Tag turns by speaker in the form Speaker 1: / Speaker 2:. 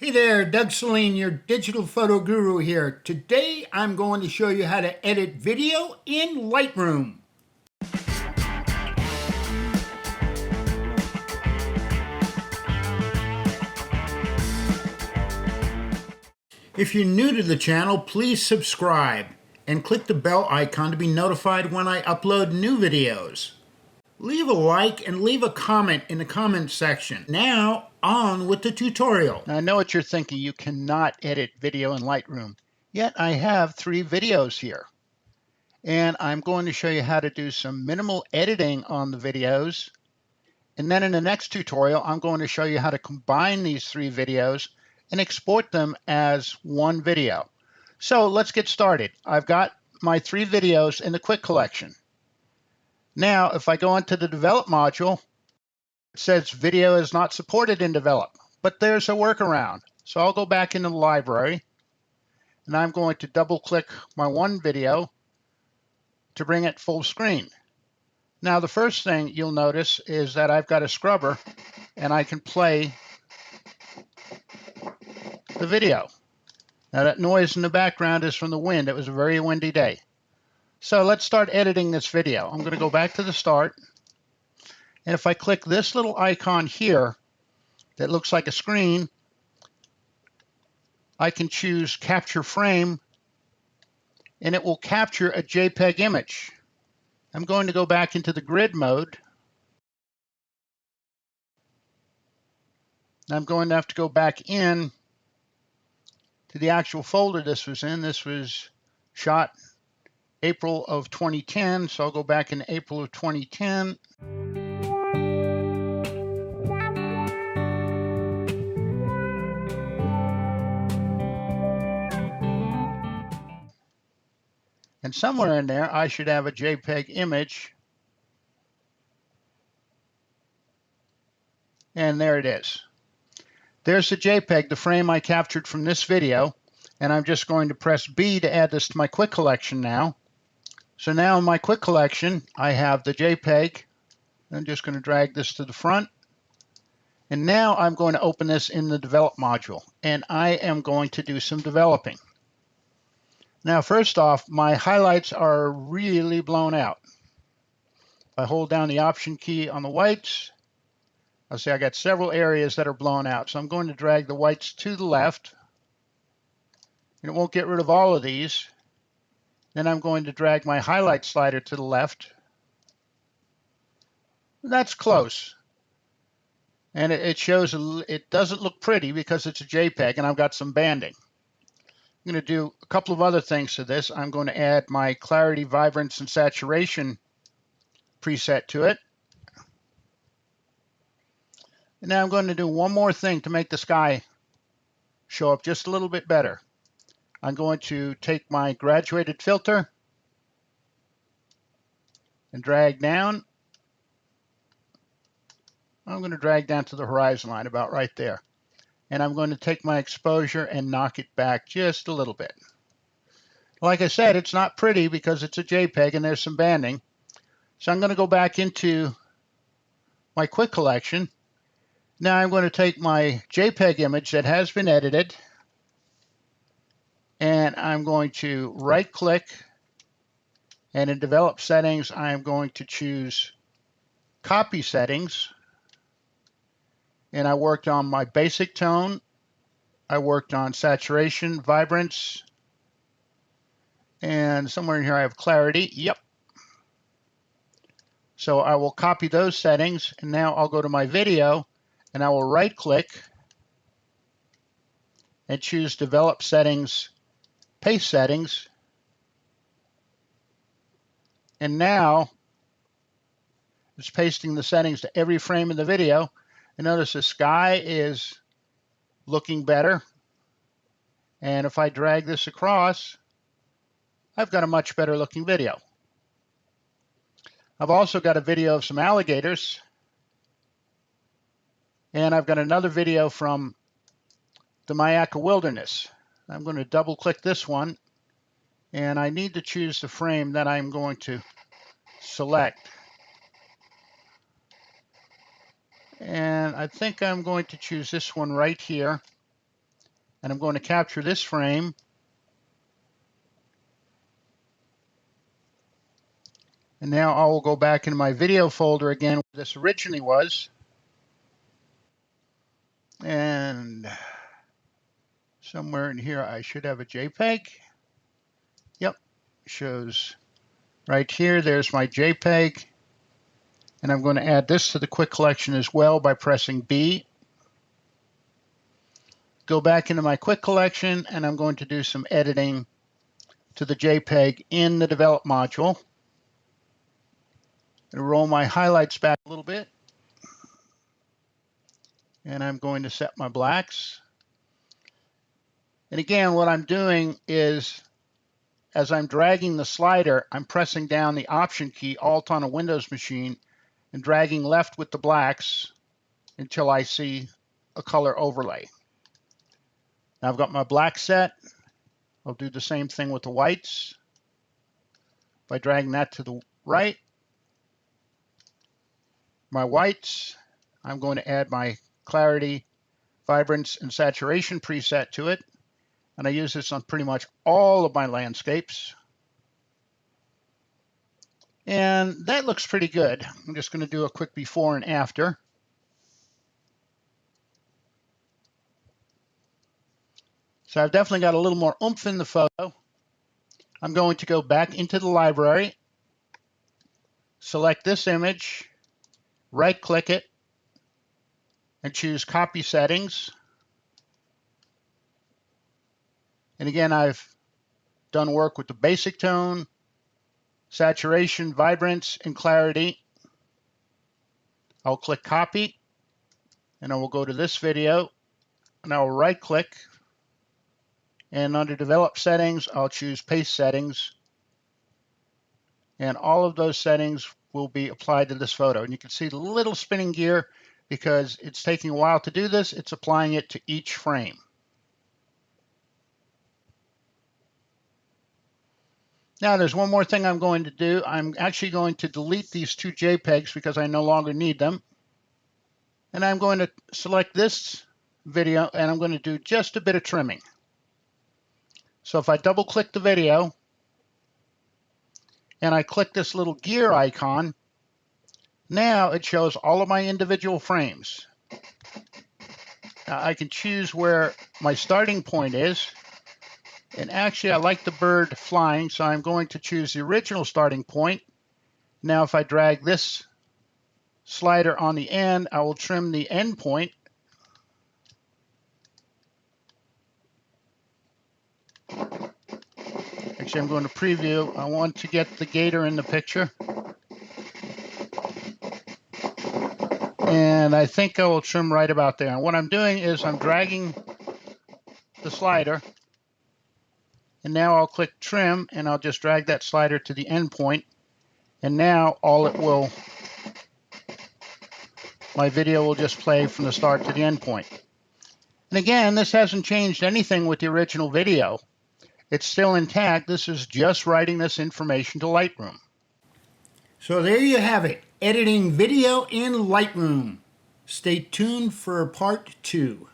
Speaker 1: Hey there, Doug Sahlin, your digital photo guru here. Today I'm going to show you how to edit video in Lightroom. If you're new to the channel, please subscribe and click the bell icon to be notified when I upload new videos. Leave a like and leave a comment in the comment section. Now, on with the tutorial. Now, I know what you're thinking. You cannot edit video in Lightroom. Yet I have 3 videos here. And I'm going to show you how to do some minimal editing on the videos. And then in the next tutorial, I'm going to show you how to combine these 3 videos and export them as one video. So let's get started. I've got my 3 videos in the quick collection. Now, if I go into the develop module, it says video is not supported in develop, but there's a workaround. So I'll go back into the library and I'm going to double click my one video to bring it full screen. Now, the first thing you'll notice is that I've got a scrubber and I can play the video. Now, that noise in the background is from the wind. It was a very windy day. So let's start editing this video. I'm going to go back to the start. And if I click this little icon here that looks like a screen, I can choose capture frame and it will capture a JPEG image. I'm going to go back into the grid mode. I'm going to have to go back in to the actual folder this was in. This was shot April of 2010, so I'll go back in April of 2010. And somewhere in there, I should have a JPEG image. And there it is. There's the JPEG, the frame I captured from this video. And I'm just going to press B to add this to my quick collection now. So now in my quick collection, I have the JPEG. I'm just going to drag this to the front. And now I'm going to open this in the develop module. And I am going to do some developing. Now, first off, my highlights are really blown out. If I hold down the Option key on the whites, I'll see I got several areas that are blown out. So I'm going to drag the whites to the left. And it won't get rid of all of these. Then I'm going to drag my highlight slider to the left. That's close. And it shows, it doesn't look pretty because it's a JPEG and I've got some banding. I'm going to do a couple of other things to this. I'm going to add my clarity, vibrance, and saturation preset to it. And now I'm going to do one more thing to make the sky show up just a little bit better. I'm going to take my graduated filter and drag down. I'm going to drag down to the horizon line about right there. And I'm going to take my exposure and knock it back just a little bit. Like I said, it's not pretty because it's a JPEG and there's some banding. So I'm going to go back into my quick collection. Now I'm going to take my JPEG image that has been edited and I'm going to right click, and in develop settings I'm going to choose copy settings. And I worked on my basic tone, I worked on saturation, vibrance, and somewhere in here I have clarity. Yep. So I will copy those settings, and now I'll go to my video, and I will right click and choose develop settings, paste settings. And now it's pasting the settings to every frame of the video. And notice the sky is looking better. And if I drag this across, I've got a much better looking video. I've also got a video of some alligators. And I've got another video from the Mayaca Wilderness. I'm going to double click this one. And I need to choose the frame that I'm going to select. And I think I'm going to choose this one right here. and I'm going to capture this frame. And now I will go back into my video folder again where this originally was. And somewhere in here I should have a JPEG. Yep, shows right here. There's my JPEG. And I'm going to add this to the quick collection as well by pressing B. Go back into my quick collection, and I'm going to do some editing to the JPEG in the develop module. And roll my highlights back a little bit. And I'm going to set my blacks. And again, what I'm doing is, as I'm dragging the slider, I'm pressing down the Option key, Alt on a Windows machine, and dragging left with the blacks until I see a color overlay. Now I've got my black set. I'll do the same thing with the whites by dragging that to the right. My whites, I'm going to add my clarity, vibrance, and saturation preset to it. And I use this on pretty much all of my landscapes. And that looks pretty good. I'm just going to do a quick before and after. So I've definitely got a little more oomph in the photo. I'm going to go back into the library, select this image, right-click it, and choose Copy Settings. And again, I've done work with the basic tone, saturation, vibrance, and clarity. I'll click Copy, and I will go to this video, and I will right-click, and under Develop Settings, I'll choose Paste Settings, and all of those settings will be applied to this photo. And you can see the little spinning gear because it's taking a while to do this. It's applying it to each frame. Now there's one more thing I'm going to do. I'm actually going to delete these two JPEGs because I no longer need them. And I'm going to select this video and I'm going to do just a bit of trimming. So if I double click the video and I click this little gear icon, now it shows all of my individual frames. Now I can choose where my starting point is. And actually, I like the bird flying, so I'm going to choose the original starting point. Now, if I drag this slider on the end, I will trim the end point. Actually, I'm going to preview. I want to get the gator in the picture. And I think I will trim right about there. And what I'm doing is I'm dragging the slider. And now I'll click Trim, and I'll just drag that slider to the end point. And now my video will just play from the start to the end point. And again, this hasn't changed anything with the original video. It's still intact. This is just writing this information to Lightroom. So there you have it, editing video in Lightroom. Stay tuned for part 2.